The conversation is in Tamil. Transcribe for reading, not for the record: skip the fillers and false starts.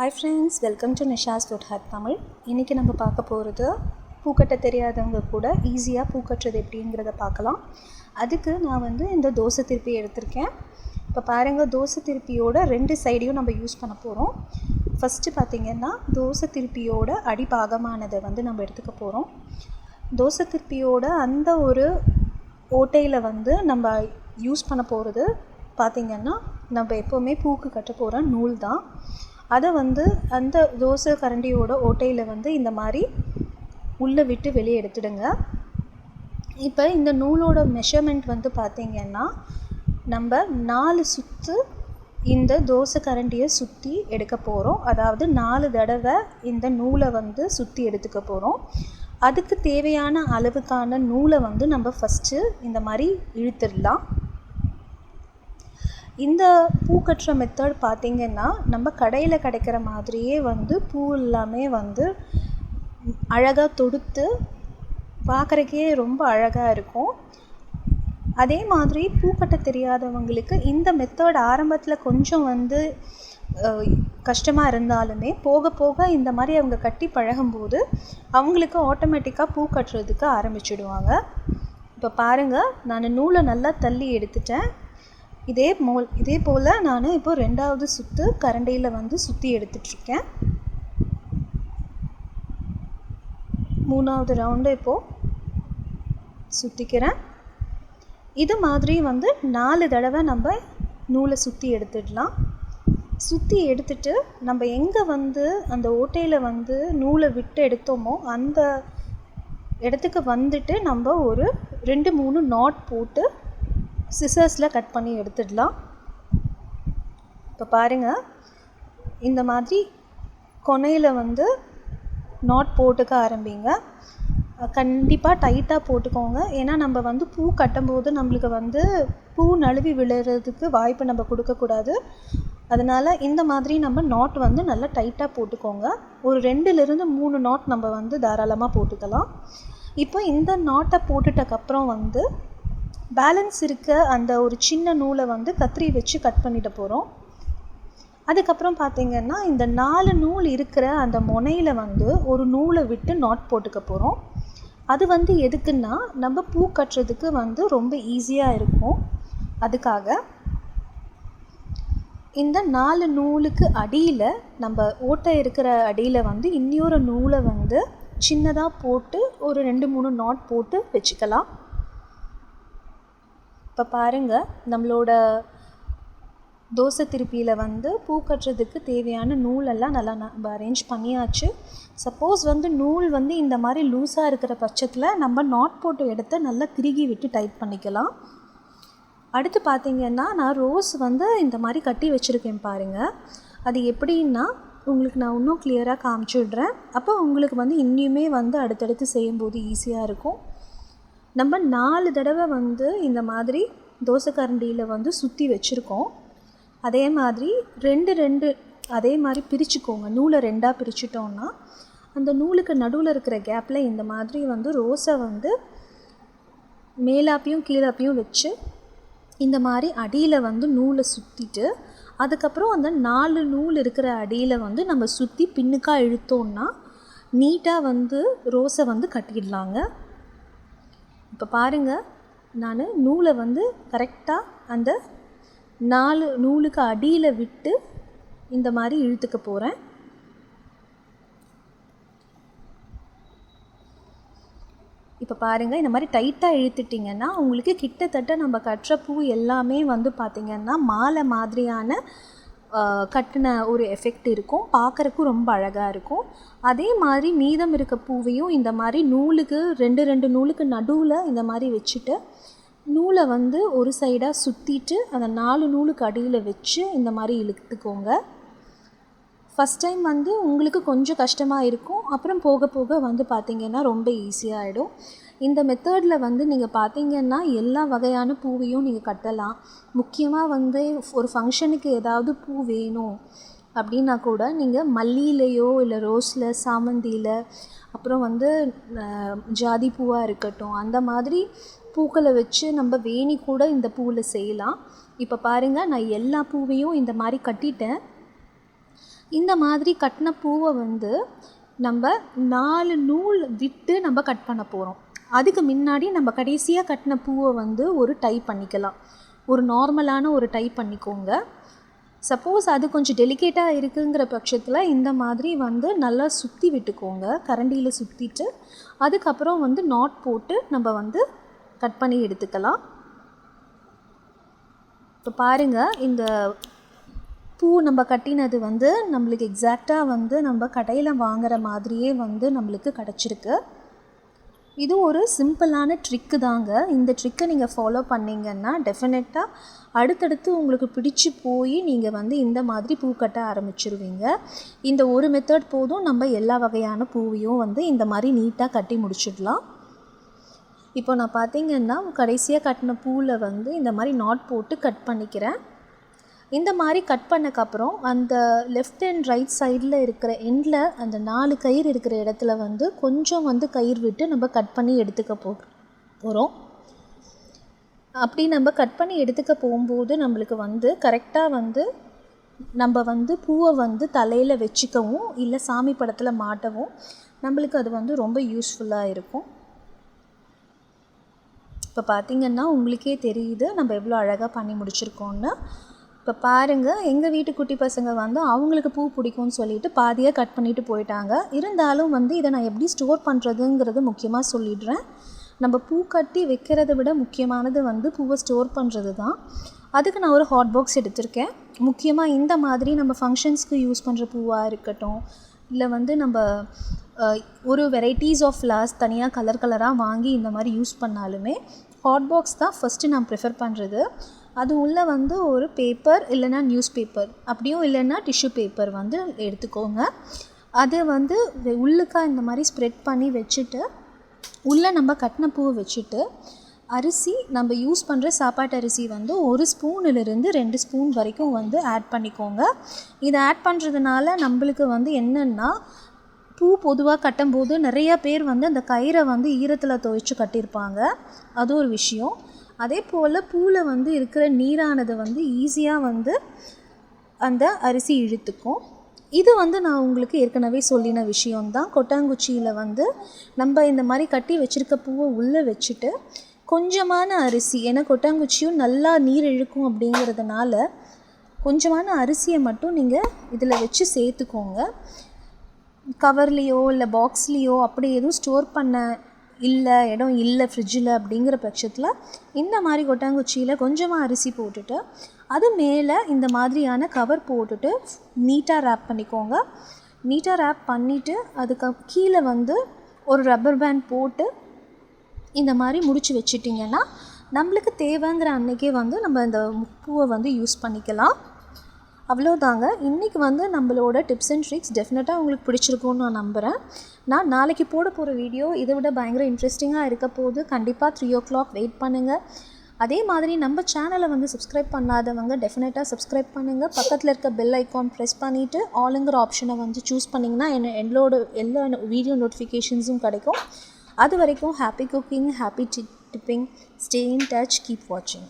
Hi friends, welcome to Nisha's food hack Tamil. இன்றைக்கி நம்ம பார்க்க போகிறது பூக்கட்ட தெரியாதவங்க கூட ஈஸியாக பூக்கட்டுறது எப்படிங்கிறத பார்க்கலாம். அதுக்கு நான் இந்த தோசை திருப்பி எடுத்திருக்கேன். இப்போ பாருங்கள், தோசை திருப்பியோட 2 சைடையும் நம்ம யூஸ் பண்ண போகிறோம். ஃபஸ்ட்டு பார்த்திங்கன்னா தோசை திருப்பியோட அடிபாகமானதை நம்ம எடுத்துக்க போகிறோம். தோசை திருப்பியோட அந்த ஒரு ஓட்டையில் நம்ம யூஸ் பண்ண போகிறது பார்த்திங்கன்னா நம்ம எப்போவுமே பூக்கு கட்ட போகிற நூல் தான். அதை அந்த தோசை கரண்டியோட ஓட்டையில் இந்த மாதிரி உள்ளே விட்டு வெளியே எடுத்துடுங்க. இப்போ இந்த நூலோட மெஷர்மெண்ட் பார்த்திங்கன்னா நம்ம 4 சுற்று இந்த தோசை கரண்டியை சுற்றி எடுக்க போகிறோம். அதாவது 4 தடவை இந்த நூலை சுற்றி எடுத்துக்க போகிறோம். அதுக்கு தேவையான அளவுக்கான நூலை நம்ம ஃபஸ்ட்டு இந்த மாதிரி இழுத்துடலாம். இந்த பூ கட்டுற மெத்தட் பார்த்திங்கன்னா நம்ம கடையில் கிடைக்கிற மாதிரியே பூ எல்லாமே அழகாக தொடுத்து பார்க்குறக்கே ரொம்ப அழகாக இருக்கும். அதே மாதிரி பூ கட்ட தெரியாதவங்களுக்கு இந்த மெத்தட் ஆரம்பத்தில் கொஞ்சம் கஷ்டமாக இருந்தாலுமே போக போக இந்த மாதிரி அவங்க கட்டி பழகும்போது அவங்களுக்கு ஆட்டோமேட்டிக்காக பூ கட்டுறதுக்கு ஆரம்பிச்சிடுவாங்க. இப்போ பாருங்கள், நான் நூலை நல்லா தள்ளி எடுத்துட்டேன். இதே போல் நான் இப்போ 2வது சுற்று கரண்டியில் சுற்றி எடுத்துட்ருக்கேன். 3வது ரவுண்டு இப்போது சுற்றிக்கிறேன். இது மாதிரி 4 தடவை நம்ம நூலை சுற்றி எடுத்துடலாம். சுற்றி எடுத்துட்டு நம்ம எங்கே அந்த ஓட்டையில் நூலை விட்டு எடுத்தோமோ அந்த இடத்துக்கு நம்ம ஒரு 2-3 நாட் போட்டு சிசர்ஸில் கட் பண்ணி எடுத்துடலாம். இப்போ பாருங்கள், இந்த மாதிரி கொனையில் நாட் போட்டுக்க ஆரம்பிங்க. கண்டிப்பாக டைட்டாக போட்டுக்கோங்க. ஏன்னா நம்ம பூ கட்டும்போது நம்மளுக்கு பூ நழுவி விழுறதுக்கு வாய்ப்பு நம்ம கொடுக்கக்கூடாது. அதனால் இந்த மாதிரி நம்ம நாட் நல்லா டைட்டாக போட்டுக்கோங்க. ஒரு 2-3 நாட் நம்ம தாராளமாக போட்டுக்கலாம். இப்போ இந்த நாட்டை போட்டுட்டக்கப்புறம் பேலன்ஸ் இருக்க அந்த ஒரு சின்ன நூலை கத்திரி வச்சு கட் பண்ணிட போகிறோம். அதுக்கப்புறம் பார்த்திங்கன்னா இந்த 4 நூல் இருக்கிற அந்த முனையில் ஒரு நூலை விட்டு நாட் போட்டுக்க போகிறோம். அது எதுக்குன்னா நம்ம பூ கட்டுறதுக்கு ரொம்ப ஈஸியாக இருக்கும். அதுக்காக இந்த 4 நூலுக்கு அடியில் நம்ம ஓட்டை இருக்கிற அடியில் இன்னொரு நூலை சின்னதாக போட்டு ஒரு 2-3 நாட் போட்டு வச்சுக்கலாம். இப்போ பாருங்கள், நம்மளோட தோசை திருப்பியில் பூ கட்டுறதுக்கு தேவையான நூலெல்லாம் நல்லா நம்ம அரேஞ்ச் பண்ணியாச்சு. சப்போஸ் நூல் இந்த மாதிரி லூஸாக இருக்கிற பட்சத்தில் நம்ம நாட் போட்டு எடுத்து நல்லா திருகி விட்டு டைட் பண்ணிக்கலாம். அடுத்து பார்த்திங்கன்னா நான் ரோஸ் இந்த மாதிரி கட்டி வச்சுருக்கேன் பாருங்கள். அது எப்படின்னா உங்களுக்கு நான் இன்னும் கிளியராக காமிச்சு விட்றேன். அப்போ உங்களுக்கு இன்னுமே அடுத்தடுத்து செய்யும்போது ஈஸியாக இருக்கும். நம்ம 4 தடவை இந்த மாதிரி தோசை கரண்டியில் சுற்றி வச்சுருக்கோம். அதே மாதிரி 2 அதே மாதிரி பிரிச்சுக்கோங்க. நூலை 2ஆக பிரிச்சுட்டோன்னா அந்த நூலுக்கு நடுவில் இருக்கிற கேப்பில் இந்த மாதிரி ரோஸை மேலாப்பையும் கீழாப்பையும் வச்சு இந்த மாதிரி அடியில் நூலை சுற்றிட்டு அதுக்கப்புறம் அந்த 4 நூல் இருக்கிற அடியில் நம்ம சுற்றி பின்னுக்காக இழுத்தோன்னா நீட்டாக ரோஸை கட்டிடலாங்க. இப்போ பாருங்கள், நான் நூலை கரெக்டாக அந்த 4 நூலுக்கு அடியில் விட்டு இந்த மாதிரி இழுத்துக்க போகிறேன். இப்போ பாருங்கள், இந்த மாதிரி டைட்டாக இழுத்துட்டிங்கன்னா உங்களுக்கு கிட்டத்தட்ட நம்ம கட்டுற பூ எல்லாமே பார்த்திங்கன்னா மாலை மாதிரியான கட்டின ஒரு எஃபெக்ட் இருக்கும். பார்க்குறக்கும் ரொம்ப அழகாக இருக்கும். அதே மாதிரி மீதம் இருக்க பூவையும் இந்த மாதிரி நூலுக்கு 2 நூலுக்கு நடுவில் இந்த மாதிரி வச்சுட்டு நூலை ஒரு சைடாக சுற்றிட்டு அந்த 4 நூலுக்கு அடியில் வச்சு இந்த மாதிரி இழுத்துக்கோங்க. ஃபஸ்ட் டைம் உங்களுக்கு கொஞ்சம் கஷ்டமாக இருக்கும். அப்புறம் போக போக பார்த்திங்கன்னா ரொம்ப ஈஸியாகிடும். இந்த மெத்தடில் நீங்கள் பார்த்திங்கன்னா எல்லா வகையான பூவையும் நீங்கள் கட்டலாம். முக்கியமாக ஒரு ஃபங்க்ஷனுக்கு ஏதாவது பூ வேணும் அப்படின்னா கூட நீங்கள் மல்லியிலையோ இல்லை ரோஸில், சாமந்தியில், அப்புறம் ஜாதி பூவாக இருக்கட்டும், அந்த மாதிரி பூக்களை வச்சு நம்ம வேணி கூட இந்த பூவில் செய்யலாம். இப்போ பாருங்கள், நான் எல்லா பூவையும் இந்த மாதிரி கட்டிட்டேன். இந்த மாதிரி கட்டின பூவை வந்து நம்ம 4 நூல் விட்டு நம்ம கட் பண்ண போகிறோம். அதுக்கு முன்னாடி நம்ம கடைசியாக கட்டின பூவை வந்து ஒரு டை பண்ணிக்கலாம். ஒரு நார்மலான ஒரு டை பண்ணிக்கோங்க. சப்போஸ் அது கொஞ்சம் டெலிகேட்டாக இருக்குங்கிற பட்சத்தில் இந்த மாதிரி வந்து நல்லா சுற்றி விட்டுக்கோங்க, கரண்டியில் சுற்றிட்டு அதுக்கப்புறம் வந்து நாட் போட்டு நம்ம வந்து கட் பண்ணி எடுத்துக்கலாம். இப்போ பாருங்கள், இந்த பூ நம்ம கட்டினது வந்து நம்மளுக்கு எக்ஸாக்டாக வந்து நம்ம கடையில் வாங்குகிற மாதிரியே வந்து நம்மளுக்கு கிடச்சிருக்கு. இது ஒரு சிம்பிளான ட்ரிக்கு தாங்க. இந்த ட்ரிக்கை நீங்கள் ஃபாலோ பண்ணிங்கன்னா டெஃபினட்டாக அடுத்தடுத்து உங்களுக்கு பிடிச்சி போய் நீங்கள் வந்து இந்த மாதிரி பூ கட்ட ஆரம்பிச்சிருவீங்க. இந்த ஒரு மெத்தட் போதும், நம்ம எல்லா வகையான பூவையும் வந்து இந்த மாதிரி நீட்டாக கட்டி முடிச்சிடலாம். இப்போ நான் பார்த்திங்கன்னா கடைசியாக கட்டின பூவில் வந்து இந்த மாதிரி நாட் போட்டு கட் பண்ணிக்கிறேன். இந்த மாதிரி கட் பண்ணக்கப்புறம் அந்த லெஃப்ட் அண்ட் ரைட் சைடில் இருக்கிற எண்டில் அந்த 4 கயிறு இருக்கிற இடத்துல வந்து கொஞ்சம் வந்து கயிறு விட்டு நம்ம கட் பண்ணி எடுத்துக்க போகிறோம். அப்படி நம்ம கட் பண்ணி எடுத்துக்க போகும்போது நம்மளுக்கு வந்து கரெக்டாக வந்து நம்ம வந்து பூவை வந்து தலையில் வச்சுக்கவும் இல்லை சாமி படத்தில் மாட்டவும் நம்மளுக்கு அது வந்து ரொம்ப யூஸ்ஃபுல்லாக இருக்கும். இப்போ பார்த்திங்கன்னா உங்களுக்கே தெரியுது நம்ம எவ்வளோ அழகாக பண்ணி முடிச்சிருக்கோன்னு. இப்போ பாருங்கள், எங்கள் வீட்டு குட்டி பசங்க வந்து அவங்களுக்கு பூ பிடிக்கும்னு சொல்லிட்டு பாதியாக கட் பண்ணிவிட்டு போயிட்டாங்க. இருந்தாலும் வந்து இதை நான் எப்படி ஸ்டோர் பண்ணுறதுங்கிறது முக்கியமாக சொல்லிடுறேன். நம்ம பூ கட்டி வைக்கிறத விட முக்கியமானது வந்து பூவை ஸ்டோர் பண்ணுறது தான். அதுக்கு நான் ஒரு ஹாட் பாக்ஸ் எடுத்திருக்கேன். முக்கியமாக இந்த மாதிரி நம்ம ஃபங்க்ஷன்ஸ்க்கு யூஸ் பண்ணுற பூவாக இருக்கட்டும், இல்லை வந்து நம்ம ஒரு வெரைட்டிஸ் ஆஃப் ஃப்ளவர்ஸ் தனியாக கலராக வாங்கி இந்த மாதிரி யூஸ் பண்ணாலுமே ஹாட் பாக்ஸ் தான் ஃபஸ்ட்டு நான் ப்ரிஃபர் பண்ணுறது. அது உள்ளே வந்து ஒரு பேப்பர் இல்லைன்னா நியூஸ் பேப்பர், அப்படியும் இல்லைன்னா டிஷ்யூ பேப்பர் வந்து எடுத்துக்கோங்க. அதை வந்து உள்ளுக்கா இந்த மாதிரி ஸ்ப்ரெட் பண்ணி வச்சுட்டு உள்ளே நம்ம கட்டின பூவை வச்சுட்டு அரிசி நம்ம யூஸ் பண்ணுற சாப்பாட்டு அரிசி வந்து 1 ஸ்பூனிலிருந்து 2 ஸ்பூன் வரைக்கும் வந்து ஆட் பண்ணிக்கோங்க. இதை ஆட் பண்ணுறதுனால நம்மளுக்கு வந்து என்னென்னா, பூ பொதுவாக கட்டும்போது நிறையா பேர் வந்து அந்த கயிறை வந்து ஈரத்தில் துவைச்சி கட்டியிருப்பாங்க. அது ஒரு விஷயம். அதே போல் பூவில் வந்து இருக்கிற நீரானது வந்து ஈஸியாக வந்து அந்த அரிசி இழுத்துக்கும். இது வந்து நான் உங்களுக்கு ஏற்கனவே சொல்லின விஷயம்தான். கொட்டாங்குச்சியில் வந்து நம்ம இந்த மாதிரி கட்டி வச்சுருக்க பூவை உள்ளே வச்சுட்டு கொஞ்சமான அரிசி, ஏன்னா கொட்டாங்குச்சியும் நல்லா நீர் இழுக்கும் அப்படிங்கிறதுனால கொஞ்சமான அரிசியை மட்டும் நீங்கள் இதில் வச்சு சேர்த்துக்கோங்க. கவர்லேயோ இல்லை பாக்ஸ்லேயோ அப்படி எதுவும் ஸ்டோர் பண்ண இடம் இல்லை ஃப்ரிட்ஜில் அப்படிங்கிற பட்சத்தில் இந்த மாதிரி கொட்டாங்குச்சியில் கொஞ்சமாக அரிசி போட்டுட்டு அது மேலே இந்த மாதிரியான கவர் போட்டுட்டு நீட்டாக ரேப் பண்ணிக்கோங்க. நீட்டாக ரேப் பண்ணிவிட்டு அதுக்கு கீழே வந்து ஒரு ரப்பர் பேண்ட் போட்டு இந்த மாதிரி முடிச்சு வச்சிட்டிங்கன்னா நம்மளுக்கு தேவைங்கிற அன்றைக்கே வந்து நம்ம இந்த பூவை வந்து யூஸ் பண்ணிக்கலாம். அவ்வளோதாங்க. இன்றைக்கி வந்து நம்மளோட டிப்ஸ் அண்ட் ட்ரிக்ஸ் டெஃபினட்டாக உங்களுக்கு பிடிச்சிருக்கும்னு நான் நம்புகிறேன். நான் நாளைக்கு போட போகிற வீடியோ இதை விட பயங்கர இன்ட்ரெஸ்டிங்காக இருக்க போது. கண்டிப்பாக 3 o'clock வெயிட் பண்ணுங்கள். அதே மாதிரி நம்ம சேனலை வந்து சப்ஸ்கிரைப் பண்ணாதவங்க டெஃபினட்டாக சப்ஸ்கிரைப் பண்ணுங்கள். பக்கத்தில் இருக்க பெல் ஐக்கான் ப்ரெஸ் பண்ணிவிட்டு ஆளுங்கிற ஆப்ஷனை வந்து சூஸ் பண்ணிங்கன்னா எல்லா வீடியோ நோட்டிஃபிகேஷன்ஸும் கிடைக்கும். அது வரைக்கும் happy cooking, happy dipping, stay in touch, keep வாட்சிங்.